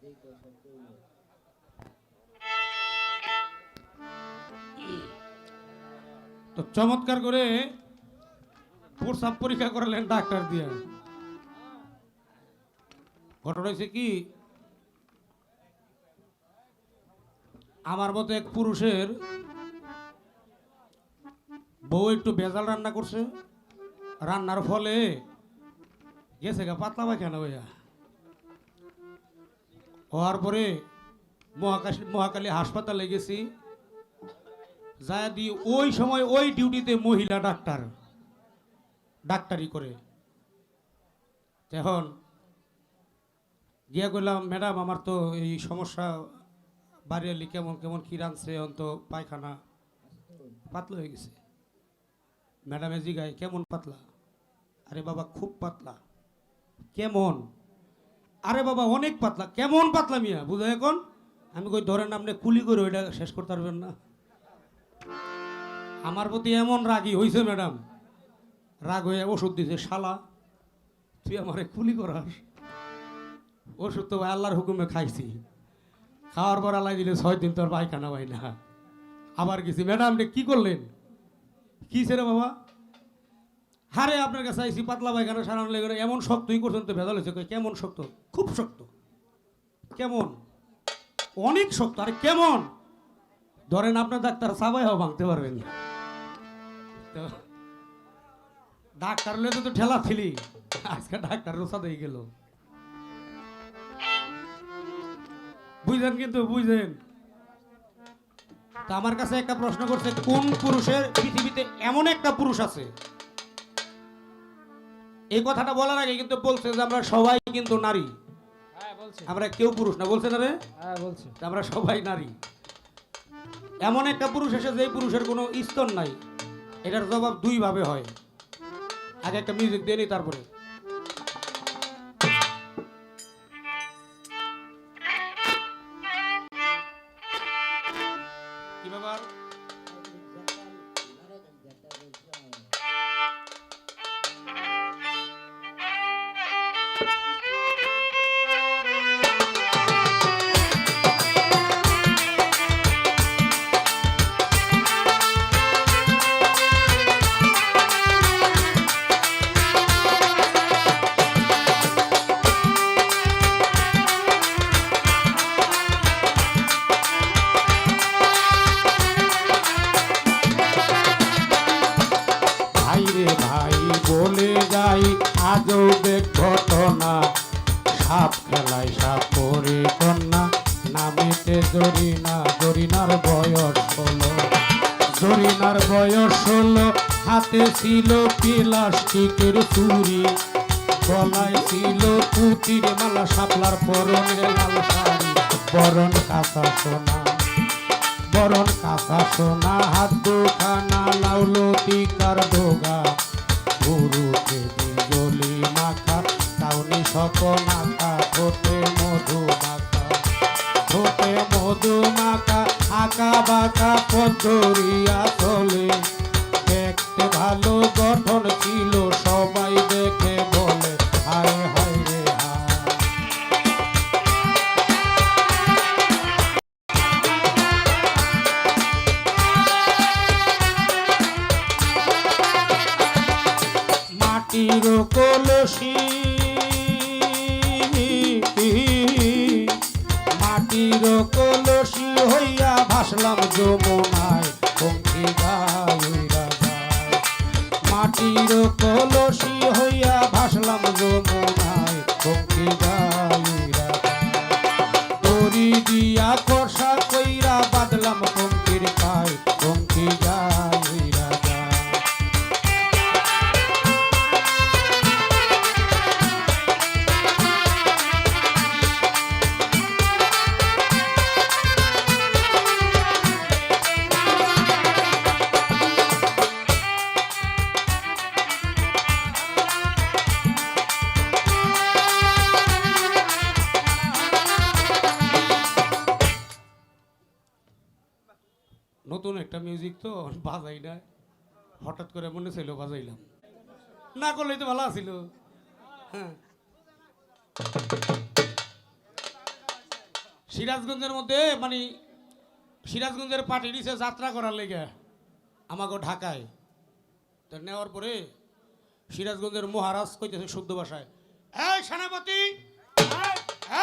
তো চমৎকার করে প্রস্রাব পরীক্ষা করলেন ডাক্তার দিয়ে। ঘটনা হয়েছে কি, আমার মতো এক পুরুষের বউ একটু ভেজাল রান্না করছে, রান্নার ফলে গেছে গা পাতলা পায়খানা হইয়া। হওয়ার পরে মহাকালী হাসপাতালে গেছি, যা দি ওই সময় ওই ডিউটিতে মহিলা ডাক্তার ডাক্তারি করে। এখন গিয়া কইলাম, ম্যাডাম আমার তো এই সমস্যা বাড়িয়ালি কেমন কেমন কি রাঁধছে, অন্ত পায়খানা পাতলা হয়ে গেছে। ম্যাডামে জিগায় কেমন পাতলা? আরে বাবা খুব পাতলা। কেমন? আরে বাবা অনেক পাতলা। কেমন পাতলা মিয়া বুঝা এখন? আমি কই ধরেন আপনি কুলি করে ওইটা শেষ করতে পারবেন না। আমার প্রতি এমন রাগী হয়েছে ম্যাডাম, রাগ হয়ে ওষুধ দিছে, শালা তুই আমারে কুলি করাস। ওষুধ তো ভাই আল্লাহর হুকুমে খাইছি, খাওয়ার পর আল্লাহ দিলে 6 দিন তোর পায়খানা হয় না। আবার গেছি, ম্যাডাম কি করলেন? কি রে বাবা? হারে আপনার কাছে আইসি পাতলা পায়খানা সারানো লেগে, এমন শক্তই করছেন তো ভেজাল হয়েছে। কেমন শক্ত? খুব শক্ত। কেমন? অনেক শক্ত। আরে কেমন? ধরেন আপনার ডাক্তার সাবাইও ভাঙতে পারবেন না। তো ডাক্তার হলে তো ঠেলা ঠেলি, আজকে ডাক্তার রোসা দিয়ে গেল। বুঝলেন? কিন্তু বুঝলেন তা আমার কাছে একটা প্রশ্ন করছে, কোন পুরুষের পৃথিবীতে এমন একটা পুরুষ আছে? এই কথাটা বলার আগে কিন্তু বলছে যে আমরা সবাই কিন্তু নারী। আমরা কেউ পুরুষ না, বলছে না রে? বলছে আমরা সবাই নারী। এমন একটা পুরুষ এসে যে পুরুষের কোনো স্তর নাই, এটার জবাব 2 ভাবে হয়। আগে একটা মিউজিক দিয়ে নি, তারপরে কি ব্যাপার? আজবের ঘটনা, সাপ খেলায় সাপ পরে কন্যা, নামেতে জরিনা, জরিনার বয়স 16, জরিনার বয়স 16। হাতে ছিল প্লাস্টিকের চুরি, গলায় ছিল পুতির মালা, শাপলার পরনে লাল শাড়ি, বরণ কাঁচা সোনা, বরণ কাঁচা সোনা, হাত দুখানা লাউলতিকার ডোগা, গুরুকে বিজলি মাখা, তাউনি সপনাখা, ঠোঁটে মধু মাখা, ঠোঁটে মধু মাখা, আঁকা বাঁকা পথরিয়া চলে, দেখতে ভালো গঠন ছিল, সবাই দেখে বলে হায় হায় রে হায়। মাটির কলসি, মাটির কলসি হইয়া ভাসলাম যমুনায়, পঙ্খী গাইরা যায়। মাটির কলসি হইয়া ভাসলাম যমুনায়, পঙ্খী গাইরা যায়। দড়ি দিয়া কষা কইরা বাঁধলাম পঙ্খির পায়, পঙ্খী গাইরা যায়। নতুন একটা মিউজিক তো বাজাই না, হঠাৎ করে মনে ছিল বাজাইলাম, না করলেই তো ভালো আছিল। হ্যাঁ সিরাজগঞ্জের মধ্যে মানে সিরাজগঞ্জের পার্টি দিছে যাত্রা করার লেগে আমাকে ঢাকায়। তো নেওয়ার পরে সিরাজগঞ্জের মহারাজ কইতেছে শুদ্ধ ভাষায়, এই সেনাপতি,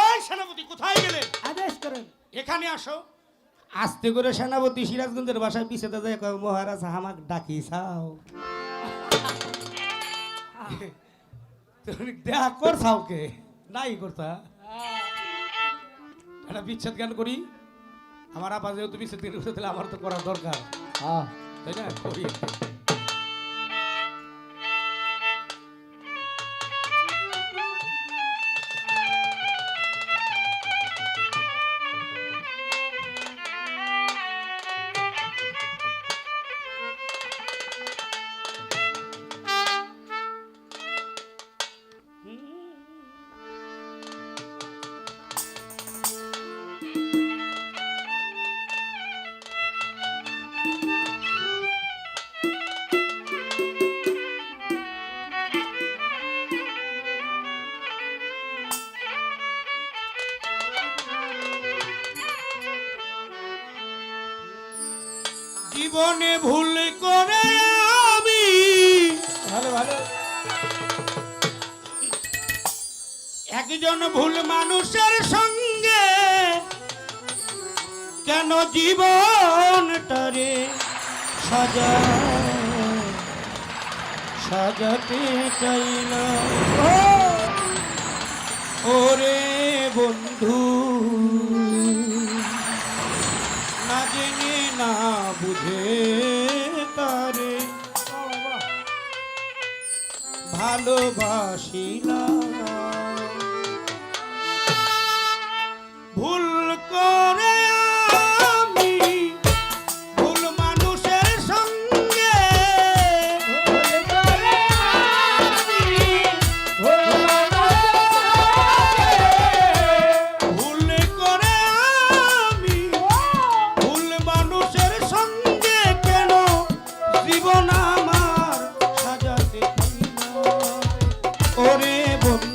এই সেনাপতি কোথায় গেলে? আদেশ করেন। এখানে আসো। আস্তে করে সেনাপতি সিরাজগঞ্জের বাসায় পিছাতে যায়, কয় মহারাজ আমাক ডাকি চাও। তুমি দেখা করছাও কে? নাই করতা। একটা বিচ্ছেদ গান করি। আমার আপা যেহেতু বিচ্ছেদ গান করতে, তাহলে আমার তো করার দরকার, হ্যাঁ তাই না? করি। জীবনে ভুল করে আমি, ভালো ভালো, একজন ভুল মানুষের সঙ্গে কেন জীবনটারে সাজাতে চাইল। ওরে বন্ধু, না জেনে না বুঝে তারে ভালোবাসিলাম। ভুল করে আমি ভুল মানুষের সঙ্গে, ভুল করে আমি ভুল মানুষের সঙ্গে কেন জীবন আমার সাজাতে চাইলাম। ওরে বন্ধু,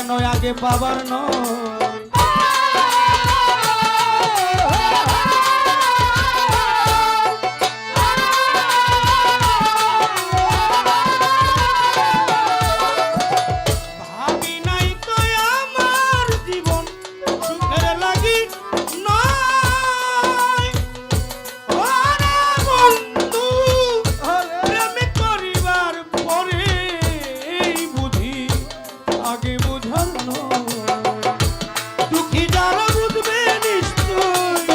কেন আগে পাবার নয়। ভাবি নাই তো আমার জীবন সুখের লাগি নয়। ওরে বন্ধু, প্রেম করিবার পরে বুঝি আগে বুঝার নয়। দুঃখী যারা বুঝবে নিশ্চয়,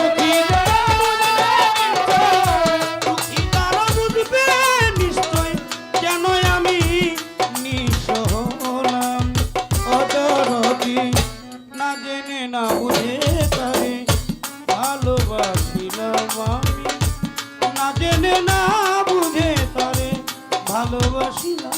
দুঃখী যারা বুঝবে নিশ্চয় কেন আমি নিঃস্ব হলাম। অদরদি না জেনে না বুঝে তারে ভালোবাসিলাম আমি, না জেনে না বুঝে তারে ভালোবাসিলাম।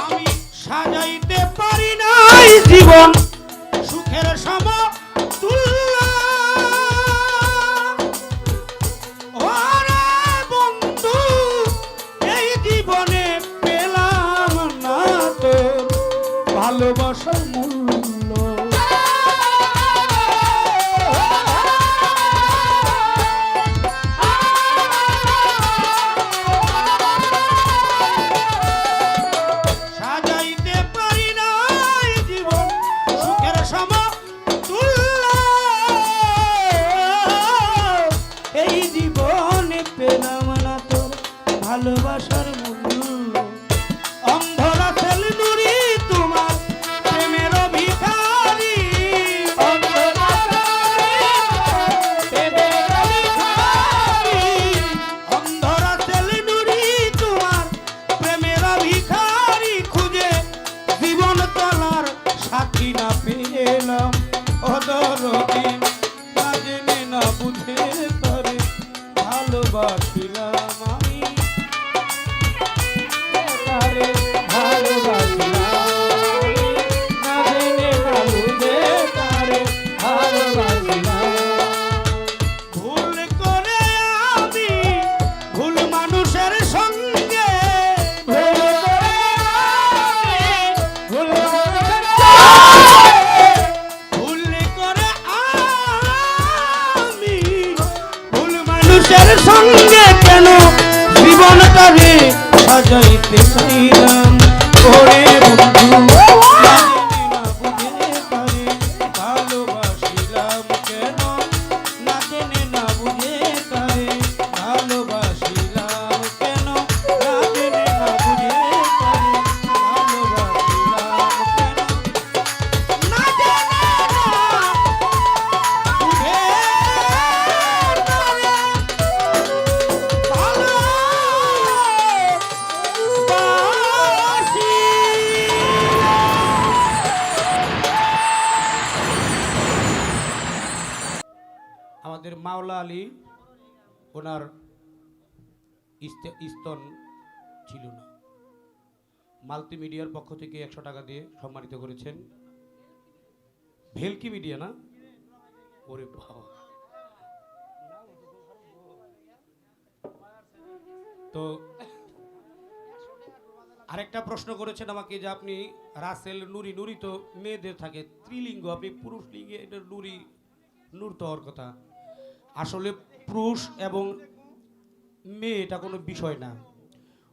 আমি সাজাইতে পারি নাই জীবন সুখের সমতুল্য। ওরে বন্ধু, এই জীবনে পেলাম না তোর ভালোবাসার মূল্য। সাজাইতে পারি নাই জীবন সুখের সমতুল্য। এই জীবনে পেলাম না তোর ভালোবাসার মূল্য। অন্ধরা ছেল নুরি তোমার প্রেমের ভিখারি, অন্ধরা প্রেমের ভিখারি, অন্ধরা ছেল নুরি তোমার প্রেমের ভিখারি। খুঁজে জীবন তলার সাথী না পেলাম। অদরদি না জেনে না বুঝে তরে ভালোবাসিলাম আমি, তারে ভালোবাসিলাম আমি, না জেনে না বুঝে তারে ভালোবাসিলাম। ভুল করে আমি ভুল মানুষের সঙ্গে, ভুল করে আমি ভুল মানুষের সঙ্গে, ভুল করে আমি ভুল মানুষের সঙ্গে কেন জীবনটারে সাজাইতে চাইলাম। ওরে বন্ধু, না জেনে না বুঝে তারে ভালোবাসিলাম কেন, না জেনে না বুঝে তারে ভালোবাসিলাম কেন, না জেনে না বুঝে তারে ভালোবাসিলাম কেন, না জেনে না বুঝে তারে ভালোবাসি। আমাদের মাওলা আলী, ওনার স্তন ছিল না, মাল্টিমিডিয়ার পক্ষ থেকে 100 টাকা দিয়ে সম্মানিত করেছেন। ভেলকি মিডিয়া না? ওরে বাবা। তো আরেকটা প্রশ্ন করেছেন আমাকে যে আপনি রাসেল নুরি, নুরি তো মেয়েদের থাকে, স্ত্রীলিঙ্গ, আপনি পুরুষ লিঙ্গে এটা নুরি, নূর তো হওয়ার কথা। আসলে পুরুষ এবং মেয়ে এটা কোনো বিষয় না।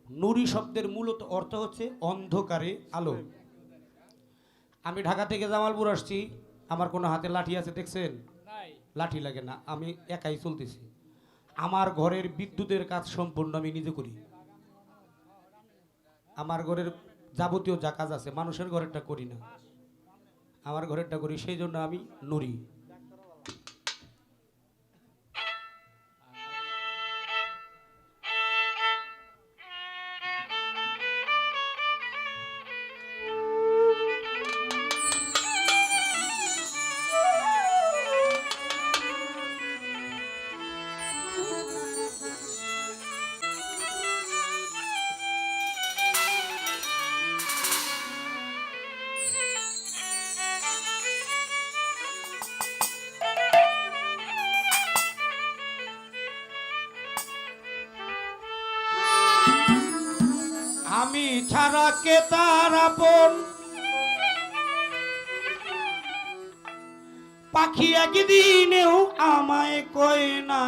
নুরি শব্দের মূলত অর্থ হচ্ছে অন্ধকারে আলো। আমি ঢাকা থেকে জামালপুর আসছি, আমার কোনো হাতে লাঠি আছে দেখছেন? লাঠি লাগে না, আমি একাই চলতেছি। আমার ঘরের বিদ্যুতের কাজ সম্পূর্ণ আমি নিজে করি। আমার ঘরের যাবতীয় যা কাজ আছে মানুষের ঘরেরটা করি না, আমার ঘরেরটা করি, সেই জন্য আমি নুরি। আমি ছাড়া কে তার আপন পাখি একদিনেও আমায় কয় না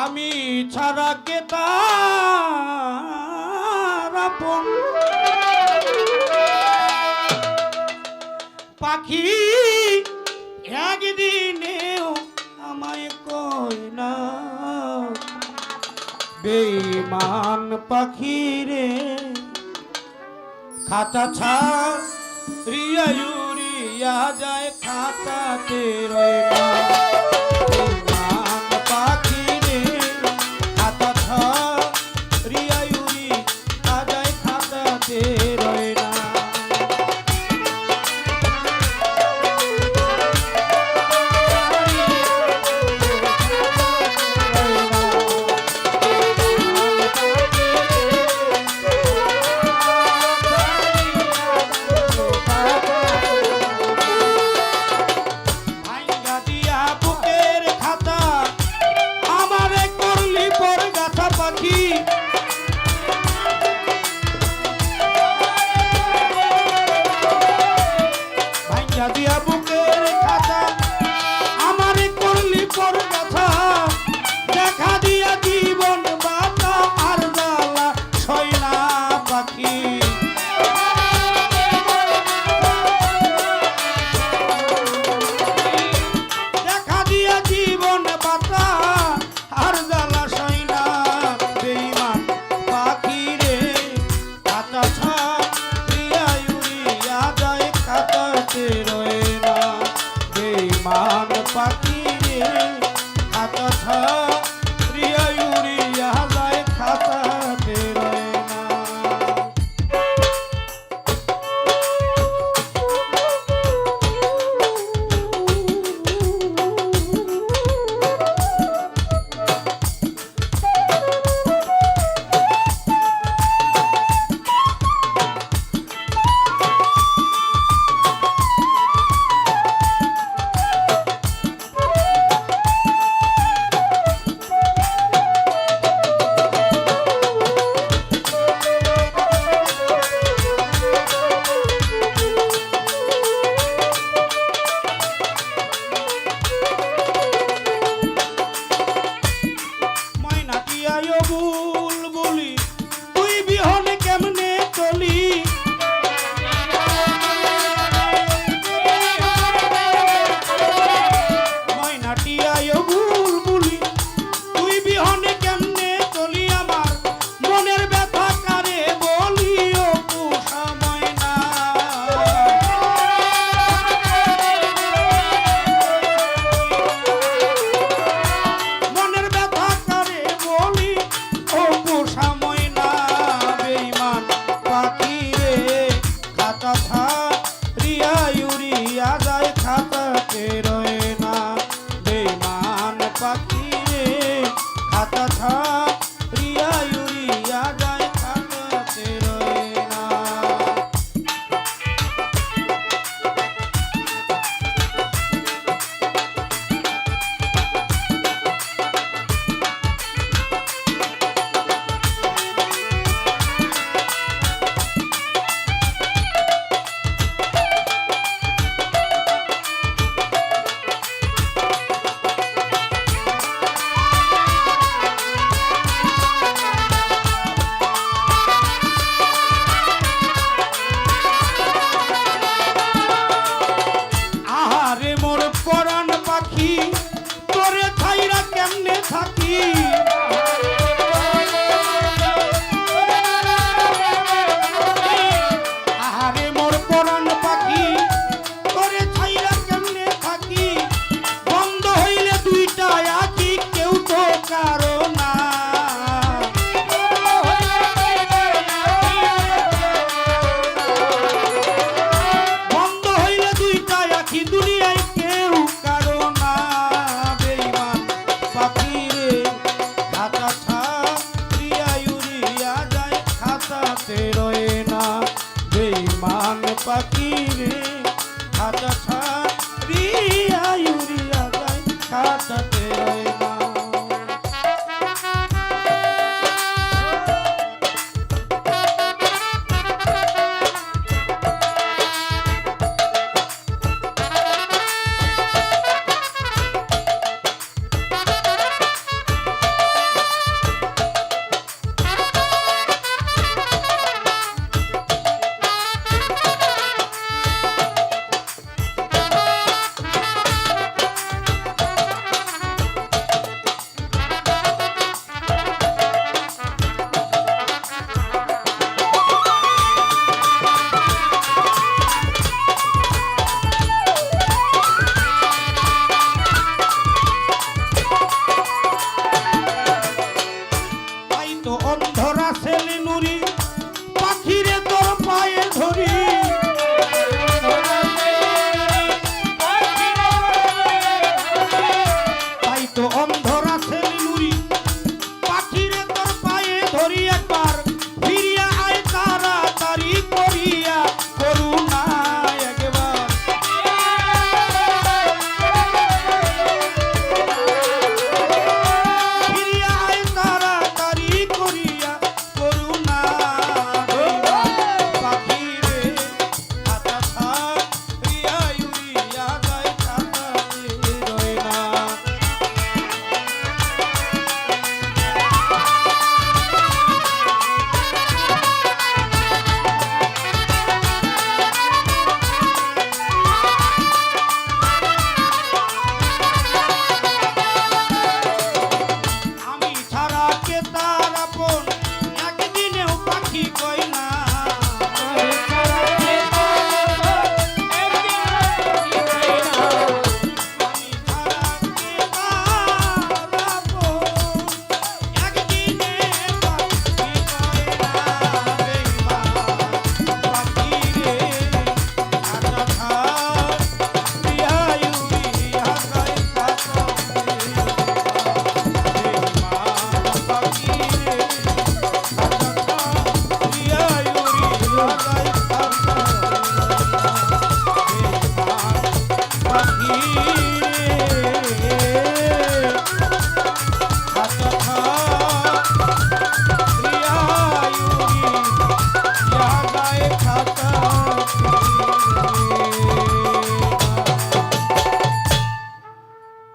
আমি ছাড়া কে তার আপন পাখি একদিনেও আমায় কয় না বেঈমান পাখি রে খাতা ছাড়িয়া উড়িয়া যায় খাতাতে রয় না বেঈমান পাখি রে খাতা ছাড়িয়া উড়িয়া যায় খাতাতে রয় না ভাইঙ্গা দিয়া বুকের খাতা আমারে করলি পর গাথা পাখি ভাইঙ্গা দিয়া বুকের খাতা আমারে করলি পর গাথা দেখা দিয়া জীবন বাতা আর জ্বালা সয় না পাখি দেখা দিয়া জীবন বাতা আর জ্বালা সয় না বেঈমান যে তার আপন একদিনেও পাখি কই না আমি ছাড়া কে তার আপন একদিনে পাখি কই না বেঈমান পাখি রে আটা খার প্রিয়া ইউরি হাসাই খাতা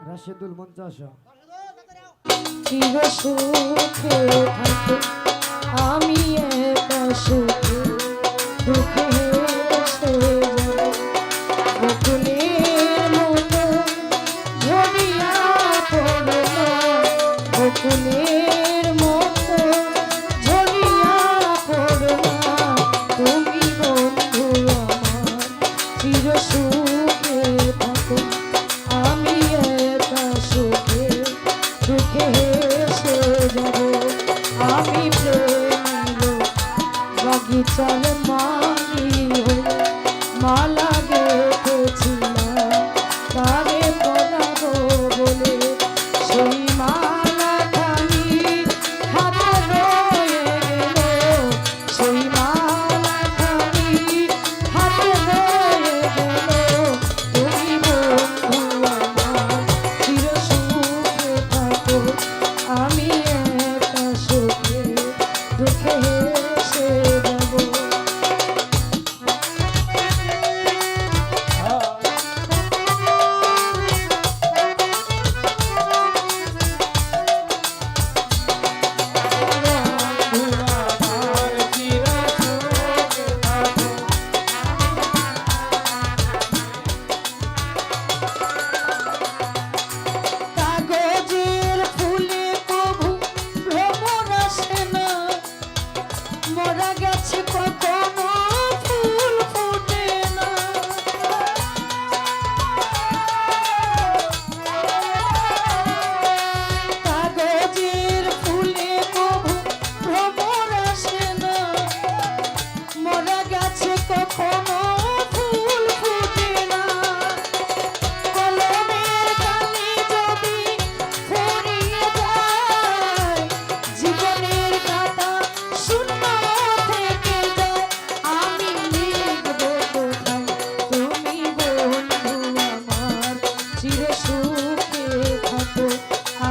রাশেদুল মঞ্চাশা চির সুখে থাকো আমি একা সুখে দুঃখে হেসে যাব বকুলের মতো ঝরিয়া পড়ো বকুলের মতো ঝরিয়া পড়ো তুমি বন্ধু আমার চির সুখে থাকো আমি একা সুখে দুঃখে হেসে যাব আমি প্রেমের বাগিচার মালি হয়ে মালা গেঁথেছিলাম তারে পরাবো বলে সেই মালা খানি হাতে রয়ে গেল সেই মালা খানি হাতে রয়ে গেল তুমি বন্ধু আমার চির সুখে থাকো আমি একা সুখে দুঃখে হেসে যাব কাগজের ফুলে কবু ভ্রমর আসে না মরা গেছে কখনো ফুল ফোটে না কাগজের ফুলে কবু ভ্রমর আসে না মরা গেছে কখনো ফুল ফোটে না কলমের কালি যদি ফুরিয়ে যায় জীবনের খাতা শূন্য থেকে যায় আমি লিখব কোথায় তুমি বন্ধু আমার চির সুখে থাকো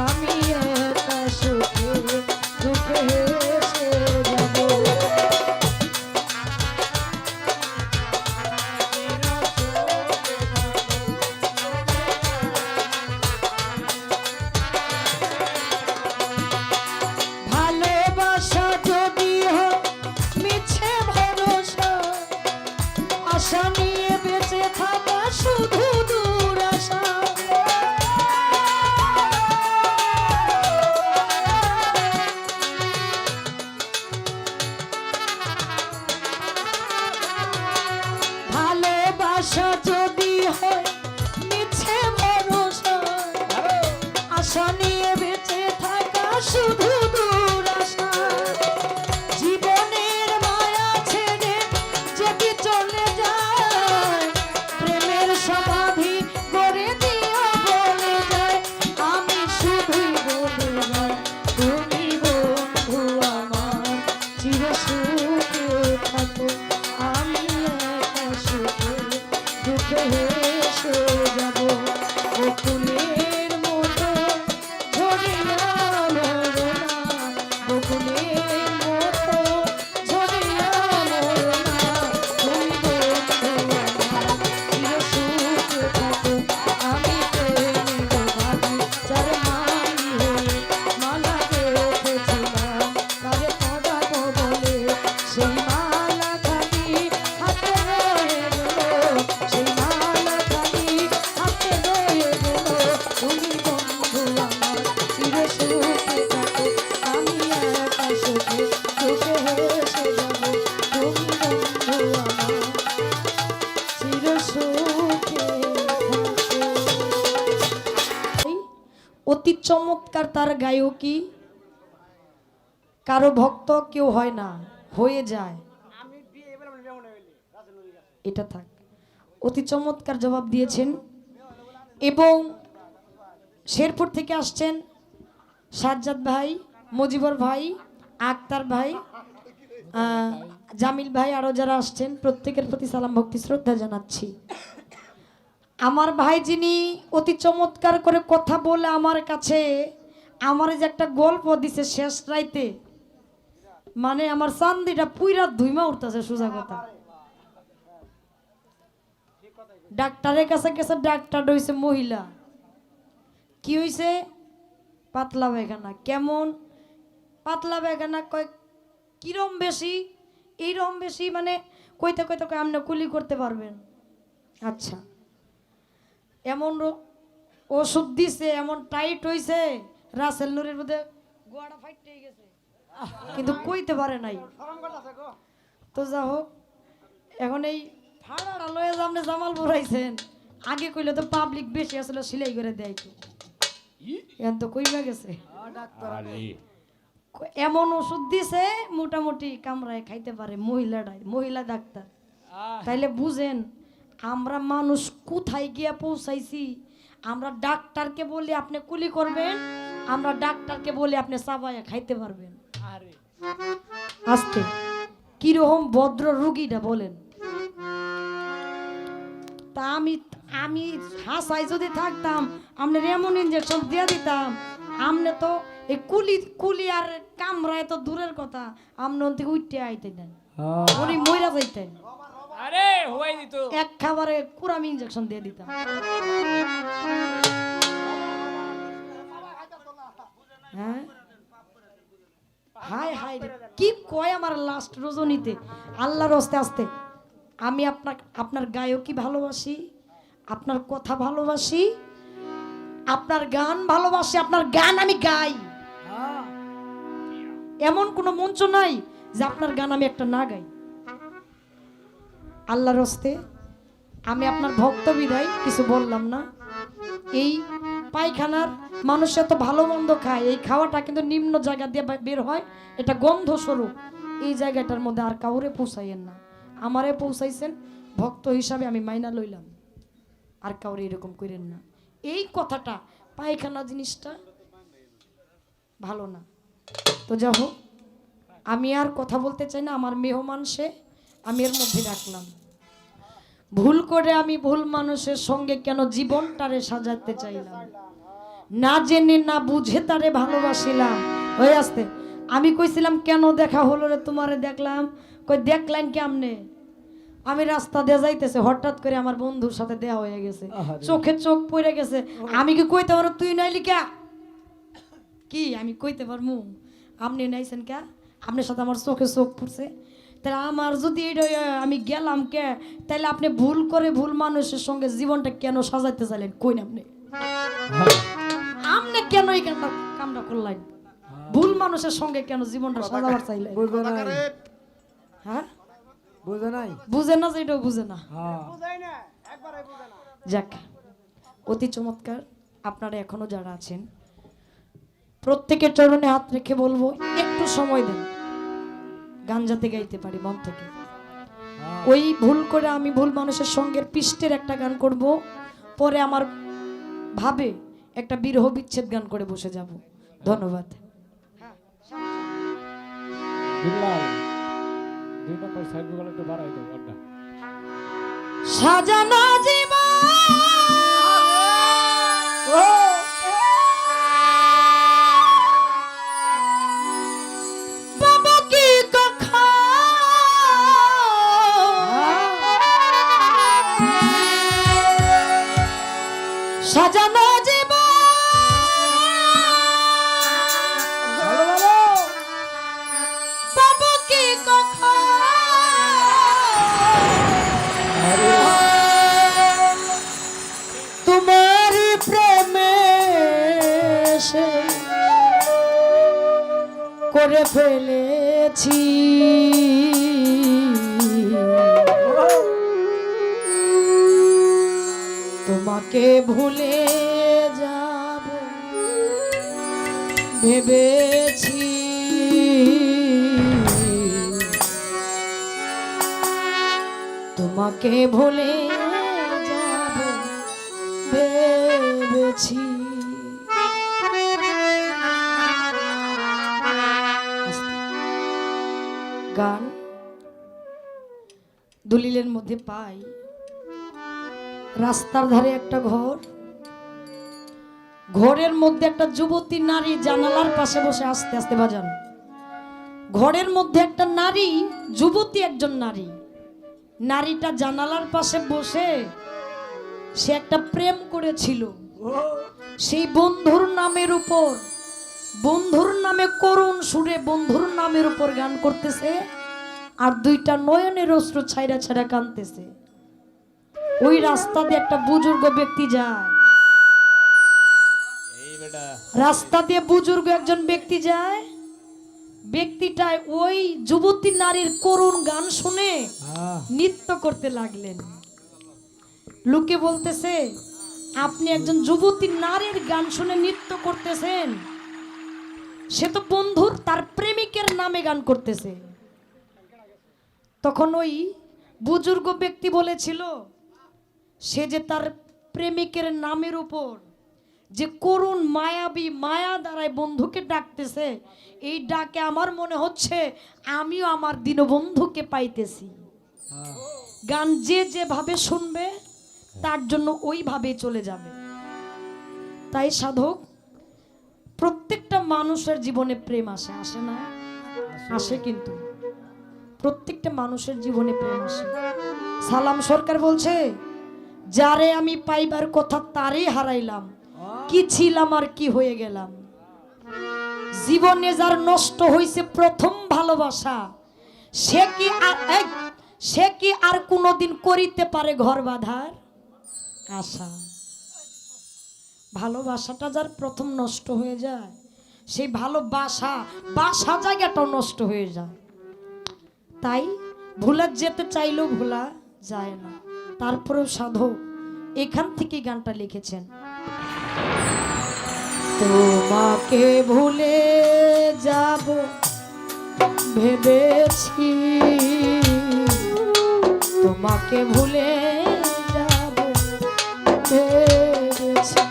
আমি একা সুখে দুঃখে হেসে যাব ভালোবাসা যদি হয় মিছে ভরসা আশা নিয়ে বেঁচে থাকা শুধু দুরাশা ভালোবাসা যদি হয় মিছে ভরসা আশা নিয়ে বেঁচে থাকা শুধু দুরাশা জীবনের মায়া ছেড়ে যদি চলে যায় প্রেমের সমাধি করে দিও বলে যায় আমি শুধুই বলে যাই তুমি বন্ধু আমার চির সুখে থাকো আমি একা সুখে চমৎকার তার গায়কী, কারো ভক্ত কেউ হয় না, হয়ে যায়। এটা থাক, অতি চমৎকার জবাব দিয়েছেন। এবং শেরপুর থেকে আসছেন সাজ্জাদ ভাই, মজিবর ভাই, আক্তার ভাই, জামিল ভাই, আরো যারা আসছেন প্রত্যেকের প্রতি সালাম ভক্তি শ্রদ্ধা জানাচ্ছি। আমার ভাই যিনি অতি চমৎকার করে কথা বলে আমার কাছে আমার যে একটা গল্প দিছে শেষ রাইতে, মানে আমার চান্দিটা পুইরা ধুইমা উঠতেছে সোজা কথা। ডাক্তারের কাছে গেছে, ডাক্তার হইছে মহিলা। কি হইছে? পাতলা পায়খানা। কেমন পাতলা পায়খানা? কয় কিরম বেশি? এইরকম বেশি, মানে কইতে কইতে কয় আপনি কুলি করতে পারবেন। আচ্ছা, এমন ওষুধ দিছে, এমন টাইট হইছে, রাসেল নুরের মধ্যে গোয়াটা ফাইটে গেছে, কিন্তু কইতে পারে নাই। তো যা হোক, এখন এই ভাড়াটা লয়ে যে আপনি জামাল পড়াইছেন, আগে কইলে তো পাবলিক বেশি আসলে সিলাই করে দেয়, এখন তো কইবা গেছে। এমন ওষুধ দিছে মোটামুটি কামড়ায় খাইতে পারে মহিলাটাই, মহিলা ডাক্তার। তাইলে বুঝেন আমরা মানুষ কোথায় গিয়ে পৌঁছাইছি। আমরা ডাক্তারকে বলি আপনি কুলি করবেন, আমরা ডাক্তারকে বলি আপনি চাবাইয়া খাইতে পারবেন। আস্তে কিরকম ভদ্র রুগীটা বলেন। তা আমি হাসাই যদি থাকতাম আপনার এমন ইঞ্জেকশন দিয়ে দিতাম, আপনি তো এই কুলি আর কামড়ায় তো দূরের কথা, আপনি ওন থেকে উঠতে আইতেন না, উনি মইরা যাইতেন। আরে হই দিত, এক খাবারে কুরামি ইঞ্জেকশন দিয়ে দিতাম। হ্যাঁ, হাই হাই কি কয় আমার লাস্ট রজনীতে। আল্লাহর হস্তে আস্তে আমি আপনার গায়কী ভালোবাসি, আপনার কথা ভালোবাসি, আপনার গান ভালোবাসি, আপনার গান আমি গাই। এমন কোনো মঞ্চ নাই যে আপনার গান আমি একটা না গাই। আল্লাহর হস্তে আমি আপনার ভক্ত বিদায় কিছু বললাম না। এই পায়খানার মানুষ এত ভালো মন্দ খায়, এই খাওয়াটা কিন্তু নিম্ন জায়গা দিয়ে বের হয়, এটা গন্ধ স্বরূপ। এই জায়গাটার মধ্যে আর কাউরে পৌঁছাইয়েন না, আমারে পৌঁছাইছেন ভক্ত হিসাবে আমি মাইনা লইলাম, আর কাউরে এরকম করেন না। এই কথাটা, পায়খানা জিনিসটা ভালো না। তো যা হোক, আমি আর কথা বলতে চাই না, আমার মেহমান সে, আমি এর মধ্যে রাখলাম। ভুল করে আমি ভুল মানুষের সঙ্গে কেন জীবনটারে সাজাতে চাইলাম, না জেনে না বুঝে তারে ভালোবাসিলাম। হয়ে আসতে আমি কইছিলাম কেন দেখা হলো রে তোমারে দেখলাম, কই দেখলেন কেমনে? আমি রাস্তা দিয়ে যাইতেছে, হঠাৎ করে আমার বন্ধুর সাথে দেয়া হয়ে গেছে, চোখে চোখ পড়ে গেছে। আমি কি কইতে পারো তুই নাইলি কে? কি আমি কইতে পারমু আপনি নাইছেন কে? আপনার সাথে আমার চোখে চোখ পড়ছে, তাহলে আমার যদি আমি গেলাম কে, তাহলে আপনি ভুল করে ভুল মানুষের সঙ্গে জীবনটা কেন সাজাইতে চাইলেন? কই না আপনি কেন এই কামটা করলেন? ভুল মানুষের সঙ্গে কেন জীবনটা সাজাবার চাইলেন? হ্যাঁ বুঝে না, যেটাও বুঝে না। যাক, অতি চমৎকার। আপনারা এখনো যারা আছেন প্রত্যেকের চরণে হাত রেখে বলবো একটু সময় দেন, গান যাতে গাইতে পারি মন থেকে। ওই ভুল করে আমি ভুল মানুষের সঙ্গের পৃষ্ঠের একটা গান করব, পরে আমার ভাবে একটা বিরহ বিচ্ছেদ গান করে বসে যাব। ধন্যবাদ। সাজানো জীবন সাজানো জীবন পাবো কি কখন? তোমারই প্রেমে সে করে ফেলেছি, তোমাকে ভুলে যাব ভেবেছি তোমাকে ভুলে যাব ভেবেছি। গান দলিলের মধ্যে পাই, রাস্তার ধারে একটা ঘর, ঘরের মধ্যে একটা যুবতী নারী জানালার পাশে বসে, আস্তে আস্তে বাজান, ঘরের মধ্যে একটা নারী, যুবতী একজন নারী, নারীটা জানালার পাশে বসে সে একটা প্রেম করেছিল। সেই বন্ধুর নামের উপর, বন্ধুর নামে করুণ সুরে বন্ধুর নামের উপর গান করতেছে, আর দুইটা নয়নের অশ্রু ছাইরা ছাইরা কাঁদতেছে। ওই রাস্তা দিয়ে একটা বুজুর্গ ব্যক্তি যায়, রাস্তা দিয়ে বুজুর্গ একজন ব্যক্তি যায়, ব্যক্তিটা ওই যুবতী নারীর করুণ গান শুনে নৃত্য করতে লাগলেন। লোকে বলতেছে, আপনি একজন যুবতী নারীর গান শুনে নৃত্য করতেছেন, সে তো বন্ধুর তার প্রেমিকের নামে গান করতেছে। তখন ওই বুজুর্গ ব্যক্তি বলেছিল, সে যে তার প্রেমিকের নামের উপর যে করুণ মায়াবী মায়া দ্বারায় বন্ধুকে ডাকতেছে, এই ডাকে আমার মনে হচ্ছে আমিও আমার দীনবন্ধুকে পাইতেছি। গান যে যেভাবে শুনবে তার জন্য ওইভাবে চলে যাবে। তাই সাধক, প্রত্যেকটা মানুষের জীবনে প্রেম আসে, আসে না? আসে, কিন্তু প্রত্যেকটা মানুষের জীবনে প্রেম আসে। সালাম সরকার বলছে, যারে আমি পাইবার কথা তারই হারাইলাম, কি ছিলাম আর কি হয়ে গেলাম। জীবনে যার নষ্ট হয়েছে প্রথম ভালোবাসা, সে কি আর কোনোদিন করিতে পারে ঘর বাঁধার আশা। ভালোবাসাটা যার প্রথম নষ্ট হয়ে যায়, সেই ভালোবাসা বাসা জায়গাটাও নষ্ট হয়ে যায়। তাই ভুলা যেতে চাইলেও ভোলা যায় না। তারপরেও সাধক এখান থেকে গানটা লিখেছেন, তোমাকে ভুলে যাব ভেবেছি, তোমাকে ভুলে যাব ভেবেছি,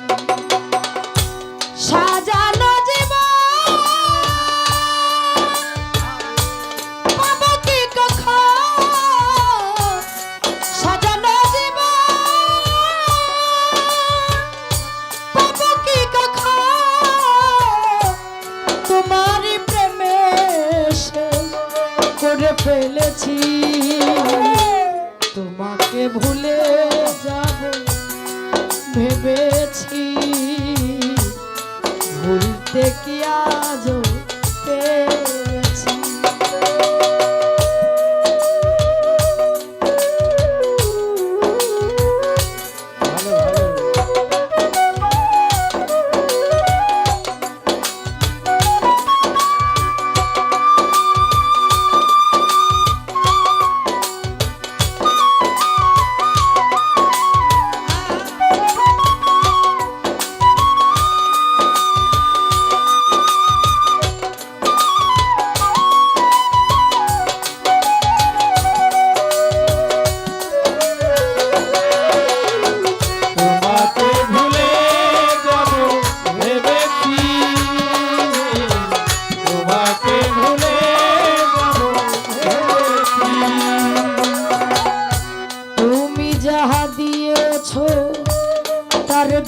সাজানো জীবন পাবো কি কখন, সাজানো জীবন পাবো কি কখন, তোমারই প্রেমে করে ফেলেছি, তোমাকে ভুলে যাব ভেবেছি, ভুলতে কি আজও পেরেছি।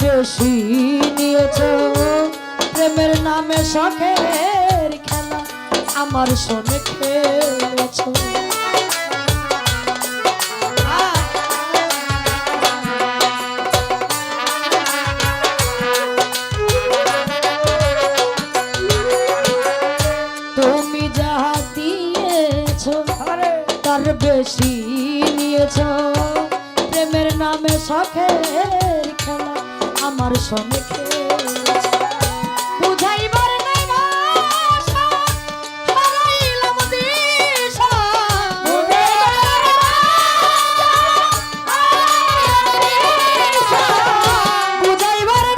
বেশি নিয়েছ প্রেমের নামে, শখের খেলা আমার সঙ্গে খেলেছ। তুমি যাহা দিয়েছ তার বেশি নিয়েছ, প্রেমের নামে শখের খেলা আমার সঙ্গে বুঝাইবার নাই ভাষা, হারাইলাম দিশা, বুঝাইবার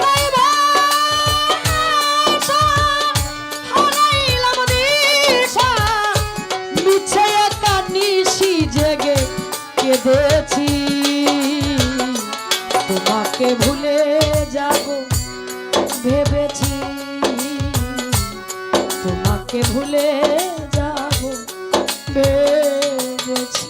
নাই ভাষা, বেঁধেছি তোমাকে ভুলে যাব ভেবেছি তোমাকে ভুলে যাব ভেবেছি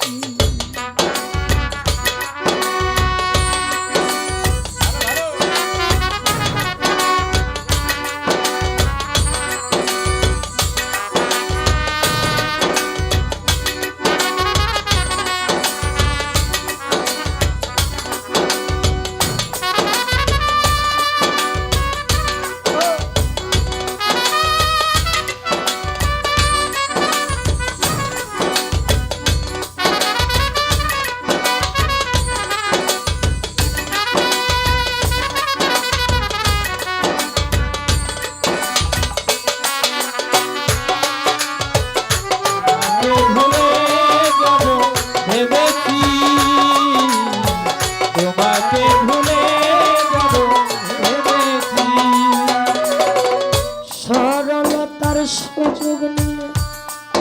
সরলতার সুযোগ নিয়ে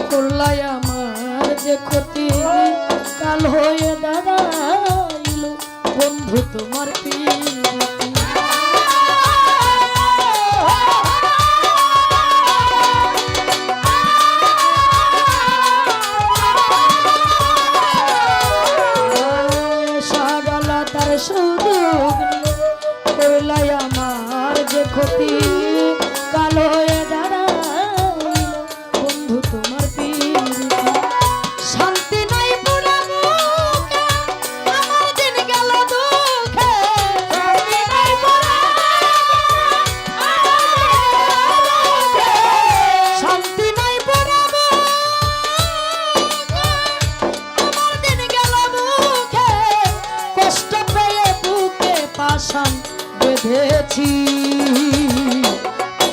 করলাই আমার যে ক্ষতি কাল হয়ে দাঁড়াইল বন্ধু তোমার পিরিতি সরলতার সুযোগ নিয়ে করলাই আমার যে ক্ষতি কাল হয়ে দাঁড়াইল বন্ধু তোমার পিরিতি শান্তি নাই পুরা বুকে আমার দিন গেল দুঃখে শান্তি নাই পুরা শান্তি নাই পুরা বুকে আমার দিন গেল দুঃখে কষ্ট পেয়ে বুকে পাষাণ বেঁধেছি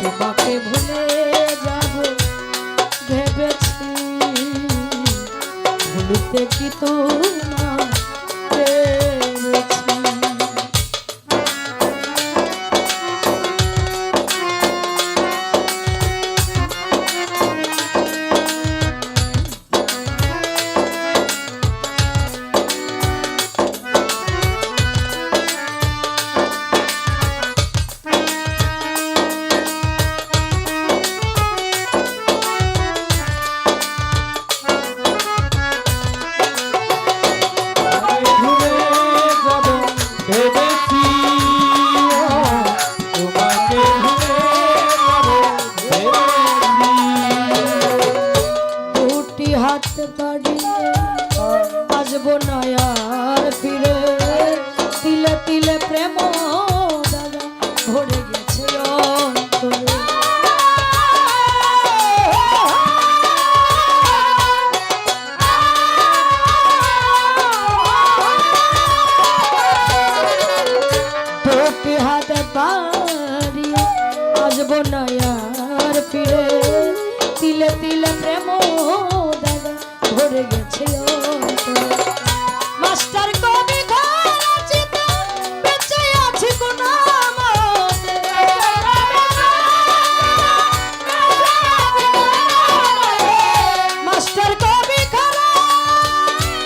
তোমাকে ভুলে যাব ভেবেছি ভুলতে কি তোমার পেরেছি হাত বাড়িয়ে আসবো না আর ফিরে তিলে তিলে প্রেম দাদা ভরে গেছে অন্তরে দুটি হাত বাড়িয়ে আসবো না আর ফিরে তিলে তিলে প্রেম ভরে গেছে মাস্টার কবি ঘাচিতে বেঁচে আছে কোন মাস্টার কবি ঘাচিতে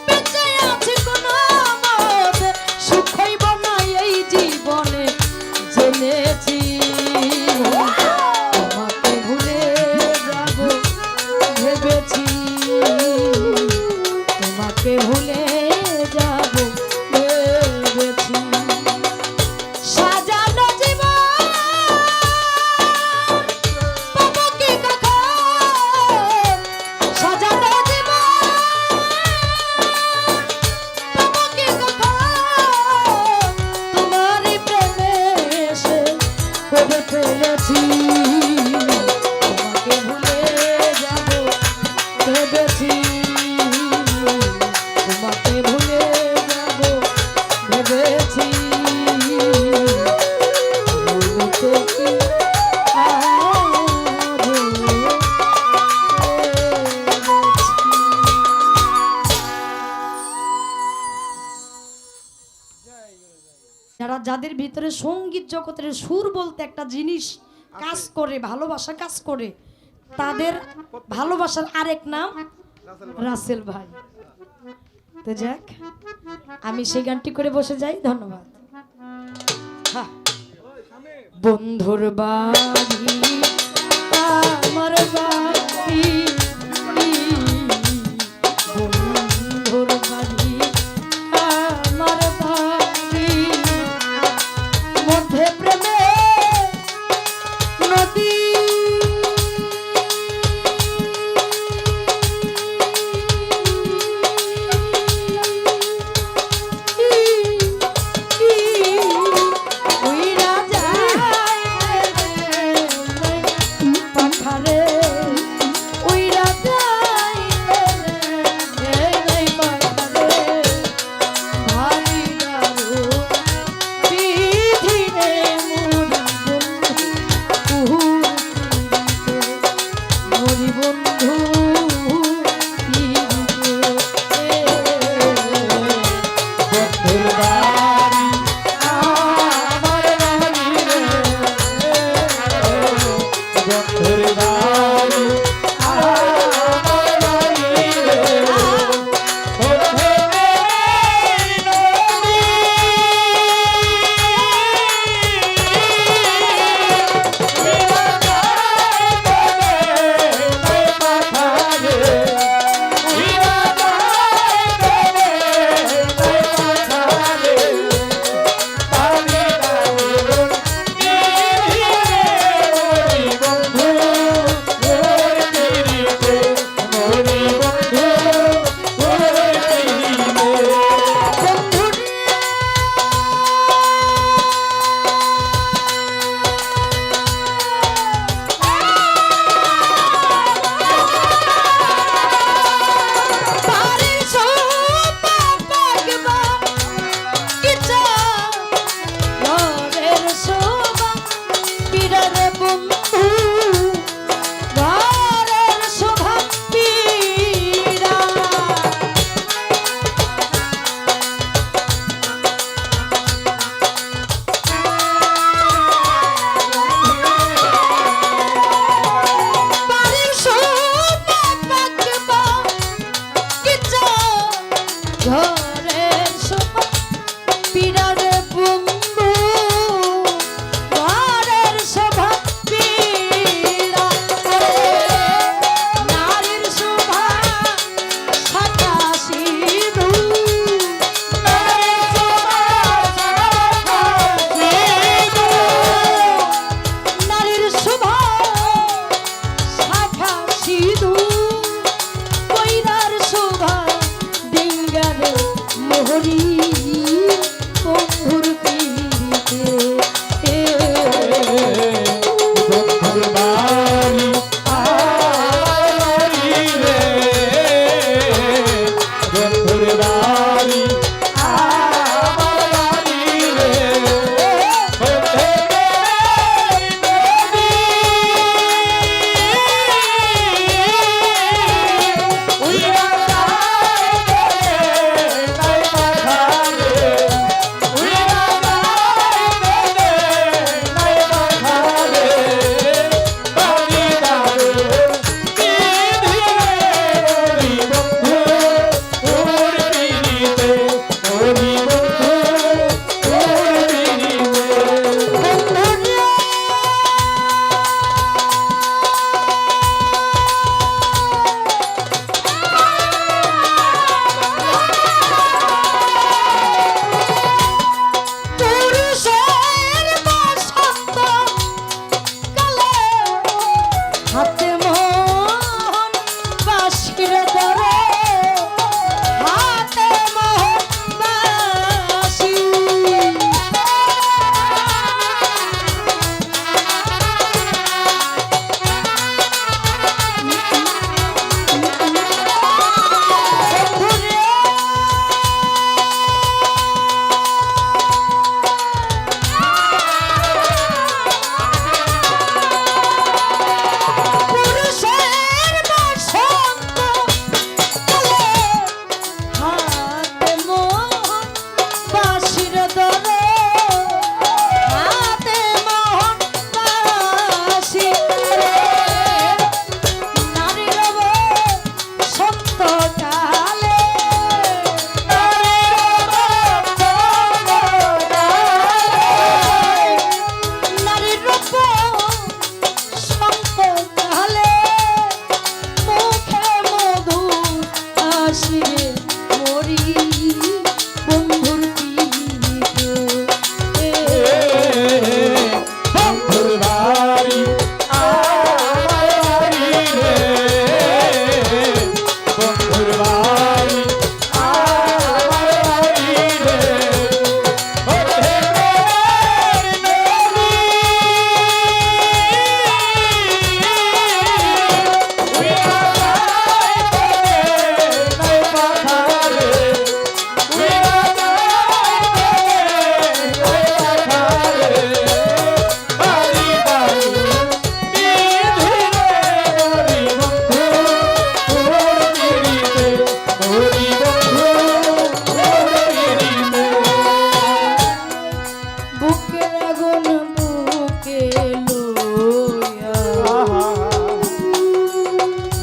বেঁচে আছে কোন সুখ হইব না এই জীবনে জেনেছি তোমাকে ভুলে যাব ভেবেছি তোমাকে ভুলে যাব ভেবেছি সাজানো জীবন পাবো কি কখন সাজানো জীবন পাবো কি কখন তোমারই প্রেমে এসে কবে ফেলেছি তোমাকে ভুলে যাব ভেবেছি তোমাকে ভুলে যাব ভেবেছি ভুলতে কি যারা যাদের ভিতরে সঙ্গীত জগতের সুর বলতে একটা জিনিস কাজ করে ভালোবাসা কাজ করে তাদের ভালোবাসার আরেক নাম রাসেল ভাই তো যাক, আমি সেই গানটি করে বসে যাই। ধন্যবাদ। হ্যাঁ। বন্ধুর বাড়ি আমার বাড়ি, বন্ধুর বাড়ি আমার বাড়ি, মধ্যে প্রেমে নদী,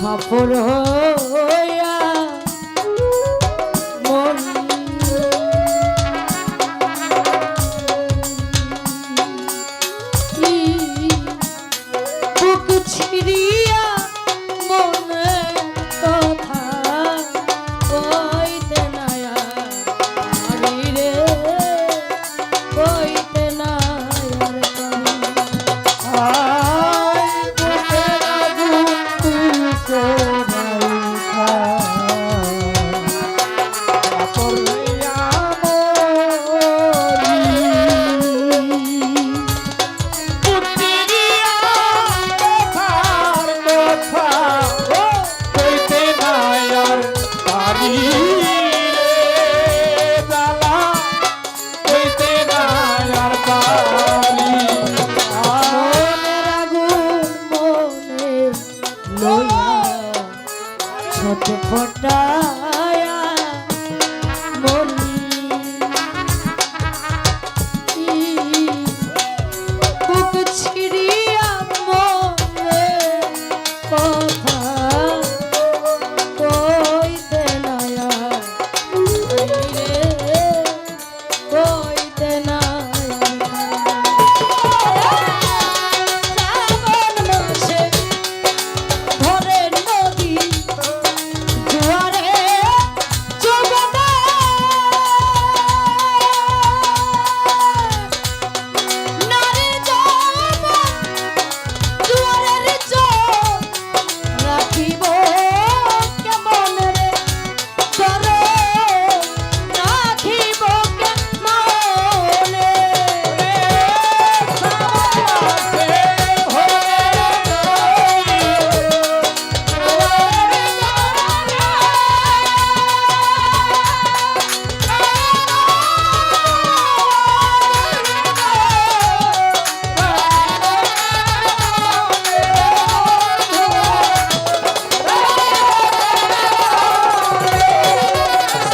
ফাফর হইয়া মন বুক ছিড়িয়া মনে কথা কইতে নাই পারি রে, কইতে নাই আর মনের আগুন মনে লইয়া ছোট ফটায়া মরি বুক ছিড়িয়া মনে কথা কইতে নাই আর রে, কইতে নাই শ্রাবণ মাসে ভরে নদী জোয়ারে চোবে না, নারী যৌবন জোয়ারের চোখ রাখিব কেমন রে করে, রাখিব কেমনে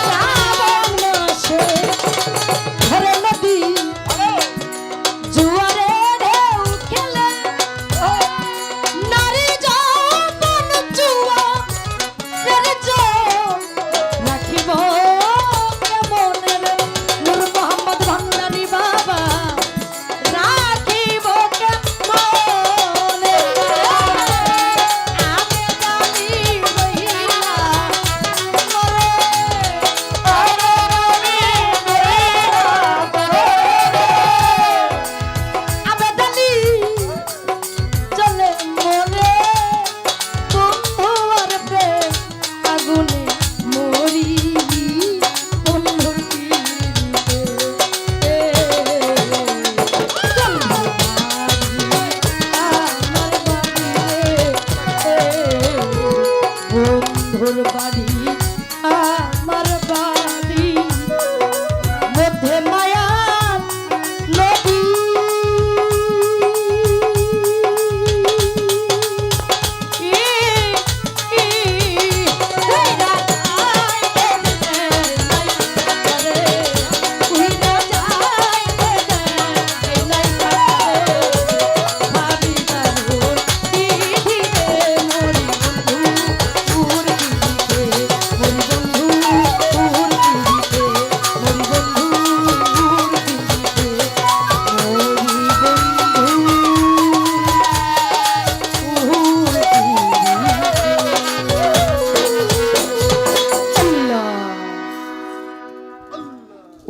শ্রাবণ মাসে ভরে নদী জোয়ারে ঢেউ খেলে, নারী যৌবন জোয়ারের চোখ রাখিব কেমন রে, নূর মোহাম্মদ ভান্ডারী বাবা রাখিব কেমনে, আমি জানি রহিলা মরে, আবেদনী চলে মরে বন্ধু আর প্রেম আগুনে মরি বন্ধুর পিড়িতে বন্ধুর বাড়ি আমার বাড়ি মধ্যে মায়ার নদী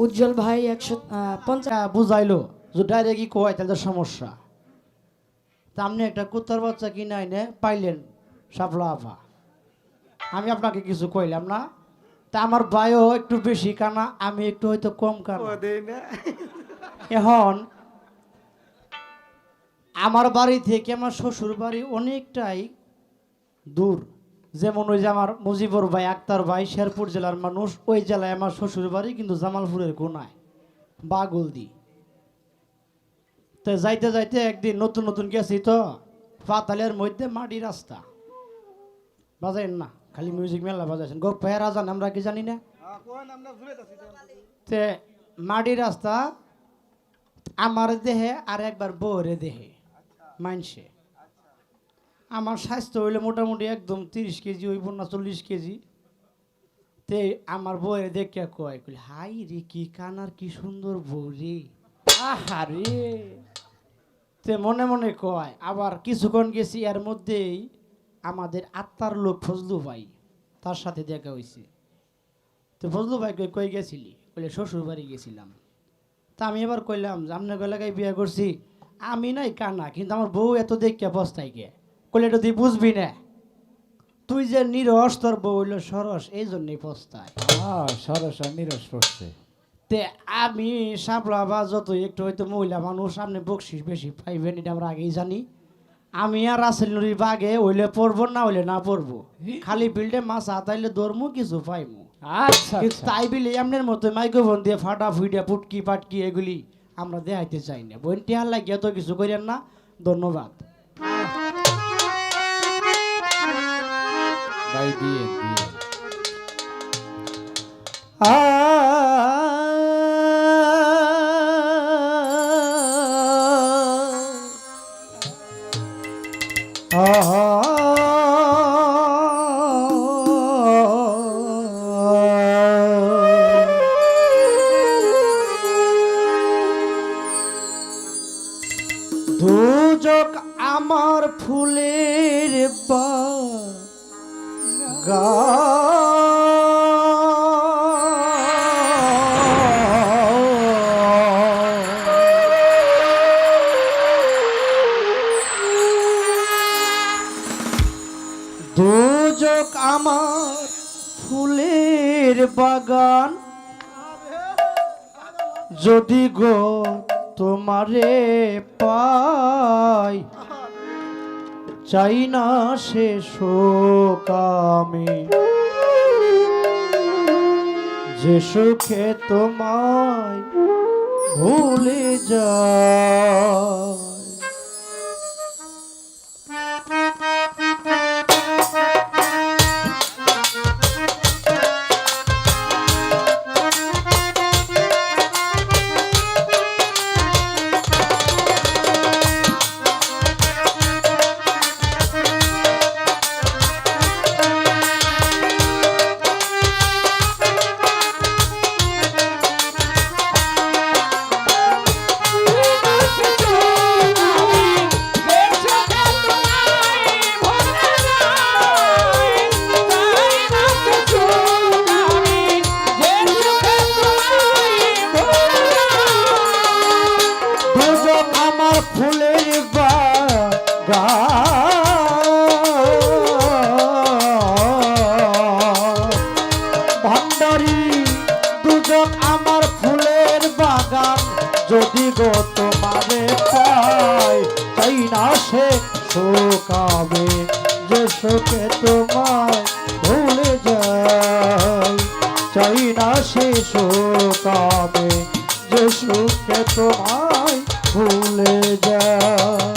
উজ্জ্বল ভাই 150 বুঝাইলো যে ডাইরেক্টই কয় তাহলে তো সমস্যা। তা আপনি একটা কুত্তার বাচ্চা কিনে আইনে পাইলেন সাফলা আফা, আমি আপনাকে কিছু কইলাম না। তা আমার ভাইও একটু বেশি কানা, আমি একটু হয়তো কম কানা। এখন আমার বাড়ি থেকে আমার শ্বশুর বাড়ি অনেকটাই দূর। যেমন ওই যে আমার মুজিবুর ভাই, আক্তার ভাই শেরপুর জেলার মানুষ, ওই জেলায় আমার শ্বশুর বাড়ি কিন্তু জামালপুরের কোনায় বাগুলদি। তো যাইতে যাইতে একদিন নতুন নতুন গেছি তো পাতালের মধ্যে মাটি রাস্তা, বাজাইন না খালি মিউজিক মেলা বাজাইছেন গো পেয়ারা জান আমরা কি জানি না। তে মাটি রাস্তা আমার দেহে আর একবার বউরে দেহে মানছে। আমার স্বাস্থ্য হইলে মোটামুটি একদম 30 কেজি হইব না 40 কেজি। তে আমার বউয়ের দেখে কয় কইলে হাই রে কি কানার কি সুন্দর বউ রে, আহারে। তে মনে মনে কয়, আবার কিছুক্ষণ গেছি এর মধ্যেই আমাদের আত্মার লোক ফজলু ভাই, তার সাথে দেখা হয়েছে। তো ফজলু ভাই কই গেছিলি? বলে শ্বশুর বাড়ি গেছিলাম। তা আমি এবার কইলাম যে আপনার এলাকায় বিয়ে করছি, আমি নাই কানা, কিন্তু আমার বউ এত দেখে বস্তায় গে। কইলে এটা তুই বুঝবি না, তুই যে নিরস, তোর বউ হইল সরস, এই জন্যই পস্তায়। সরস আর নিরস পড়ছে। তে আমি সাপলা বা যত একটু হয়তো মহিলা মানুষ, আপনি বকশিস বেশি পাইবেন এটা আমরা আগেই জানি। আমি আর রাসেল নুরির বাগে হইলে পড়বো, না হইলে না পড়বো, খালি বিল্ডে মাছ হাতাইলে দৌড়মু, কিছু পাইমু। আচ্ছা কিন্তু তাই বিলে এমনের মতো মাইক্রোফোন দিয়ে ফাটা ফুইটা পুটকি পাটকি এগুলি আমরা দেখাইতে চাই না। বোন টিহার লাগিয়ে তো কিছু করেন না। ধন্যবাদ। ভাই দিয়ে দিয়ে দুজক আমার ফুলের দুজক আমার ফুলের বাগান, যদি গো তোমারে পাই, চাই না সে শোক আমি, যে সুখে তোমায় ভুলে যায়। ফুলের ভান্ডারি দুজন আমার ফুলের বাগান, যদি গো তোমারে পাই, চাই না সে শোকাবে, যে শোকে তোমায় ভুলে যায়, চাই না সে শোকাবে, যে সুখে তোমায় ভুলে যায়।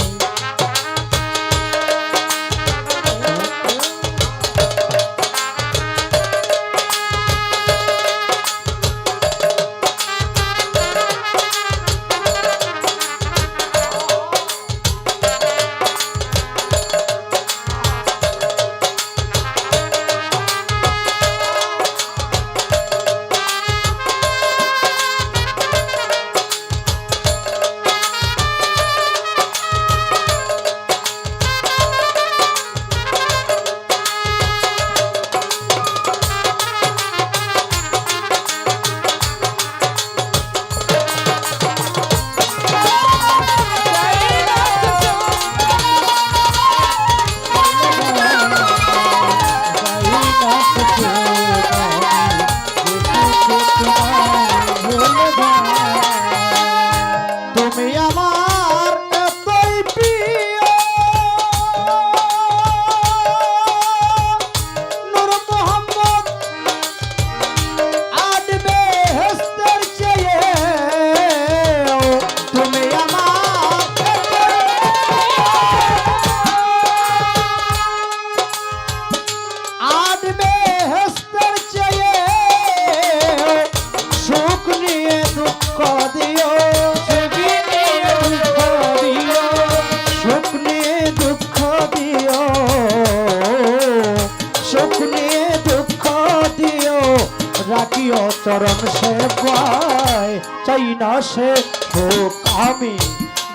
স্বকীয় চরণ সেবায় চাই না সে সুখ আমি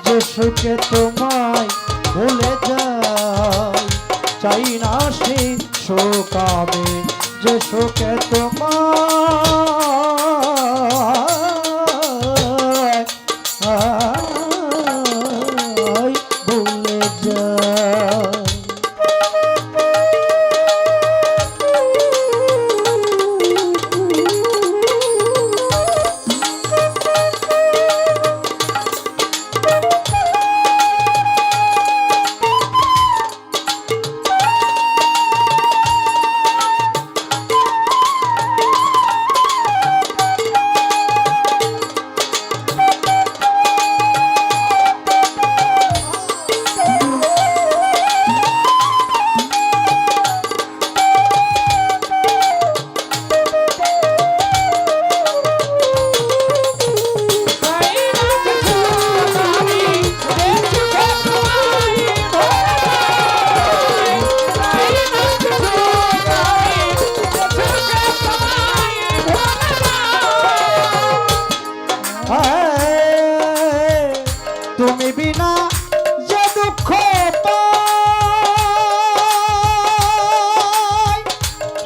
যে সুখে তোমায় ভুলে যাই চাই না সে সুখ আমি যে সুখে তোমায় ভুলে যাই। তুমি বিনা যে দুঃখ পাই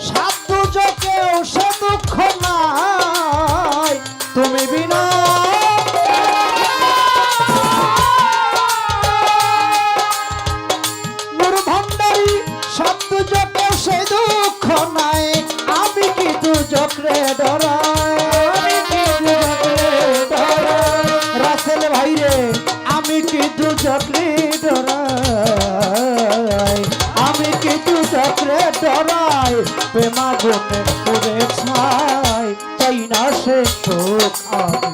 সাধ্য কেউ সে দুঃখ নাই তুমি বিনা নূর ভান্ডারী সাধ্য কেউ সে দুঃখ নাই আমি কি দুজক রে ডরাই আমি কি দুজক রে ডরাই রাসেল ভাই রে আমি কি দুজক রে ডরাই আমি কি দুজক রে ডরাই প্রেমা গুণে পুরে ছাই চাই না সে সুখ আমি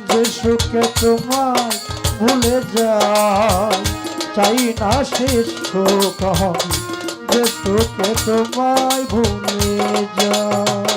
যে সুখে তোমায় ভুলে যাই চাই না সে সুখ আমি যে সুখে তোমায় ভুলে যাই।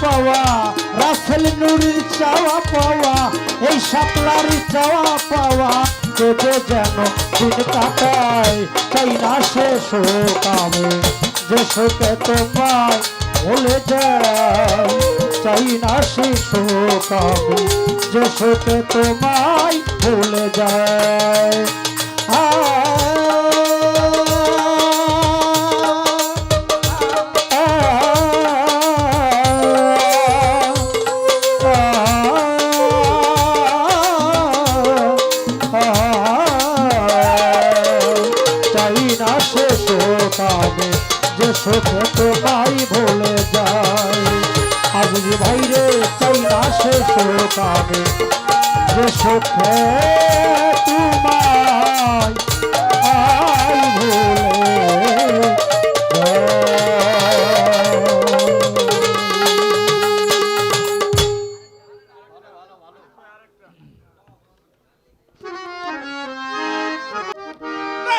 পাওয়া রাসেল নুরির চাওয়া পাওয়া এই সাপলার চাওয়া পাওয়া কেটে যেন দিন কাটায় চাই না সে শোক আমি যে শোকে তোমায় ভুলে যায় চাই না সে শোক আমি যে শোকে তোমায় ভুলে যায়। যে সুখে তোমায় ভুলে যায় আজি ভাই রে চাই না সে সুখ আমি যে সুখে তোমায় ভুলে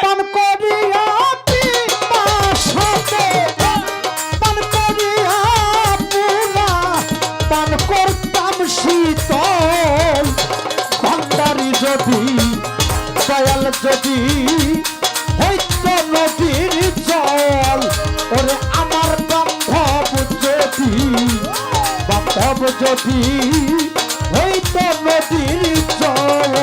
পান করিয়া শীতল ভান্ডারি যদি দয়াল যদি হইতো নদীর জল ওরে আমার বান্ধব যদি হইতো নদীর জল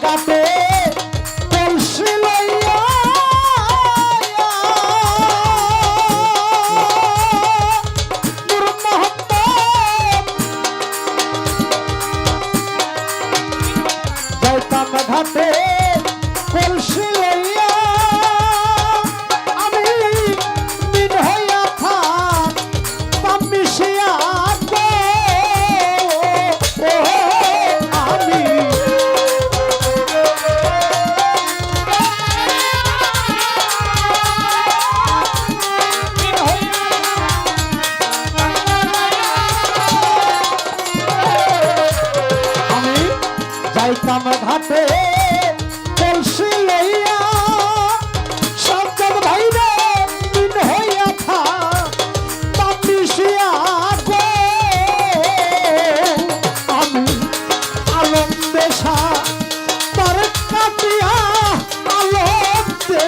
গাতে কলসি লইয়া নূর মোহাম্মদ যাইতাম ঘাটে কলসি লইয়া আমি দিন হইয়া থাকতাম মিশিয়া আমি যাইতাম ঘাটে কলসি লইয়া সজ্জন ভাইরে দিন হইয়া থাকতাম মিশিয়া গো আমি আনন্দে তার কাটিয়া আনন্দে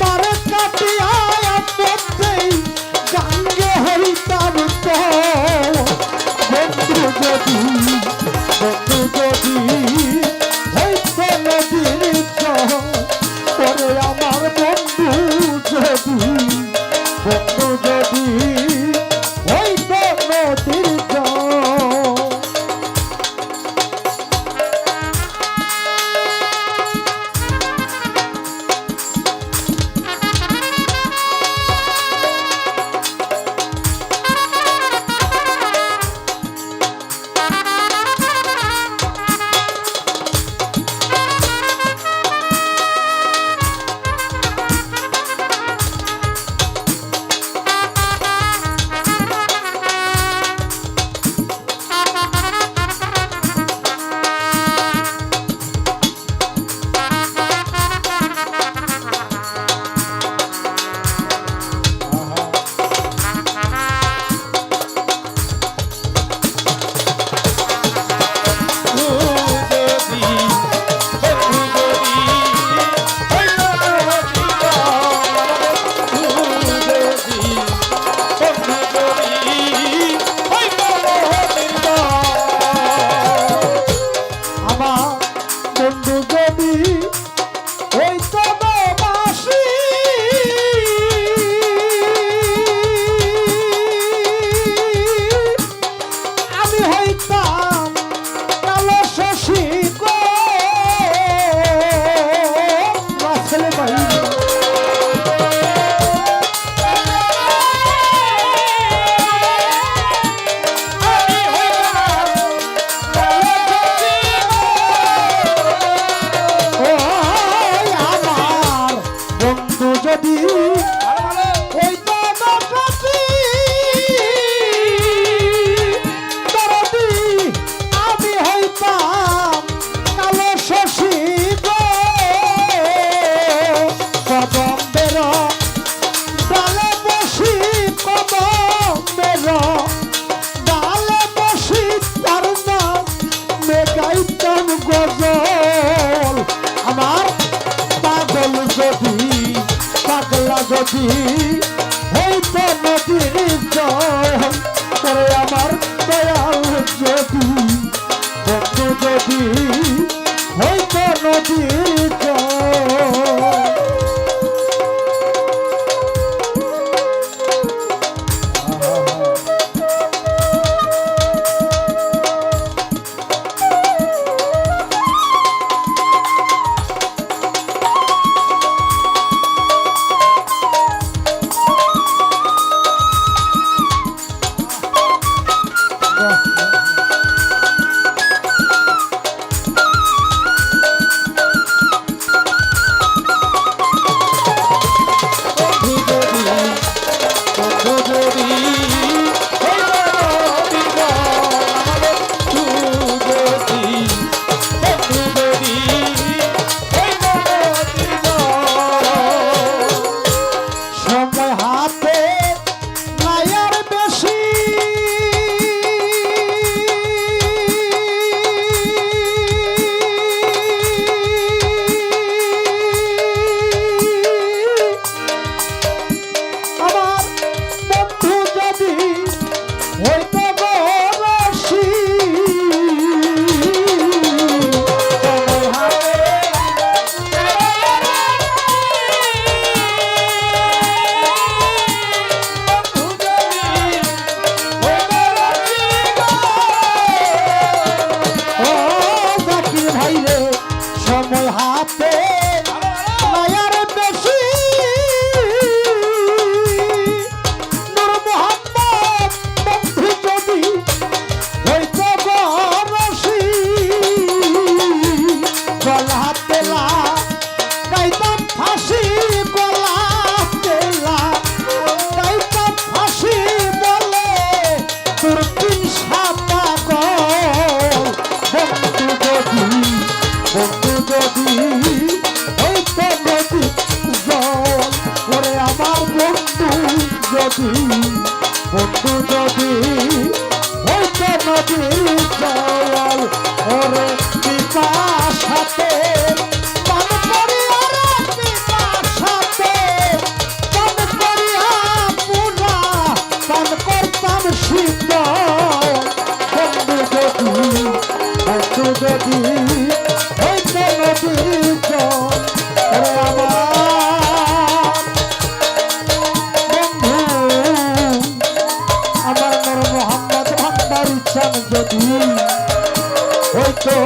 তার কাটিয়া মধ্যেই গাঙ্গে হইতাম তো বন্ধু যদি হইতো নদীর জল ওরে আমার বন্ধু যদি হইতো নদীর জল যদি হইতো নদীর জল করে আমার দয়াল যদি বন্ধু যদি হইতো নদীর জল বন্ধু যদি হইতে নদীর জল ওরে পিপাসাতে পান করিয়া রে পিপাসাতে পান করিয়া পুরা পান করতাম শীতল বন্ধু যদি হইতে নদীর জল ওরে আমার মোহাম্মদ ভান্ডার চান যদি হইতো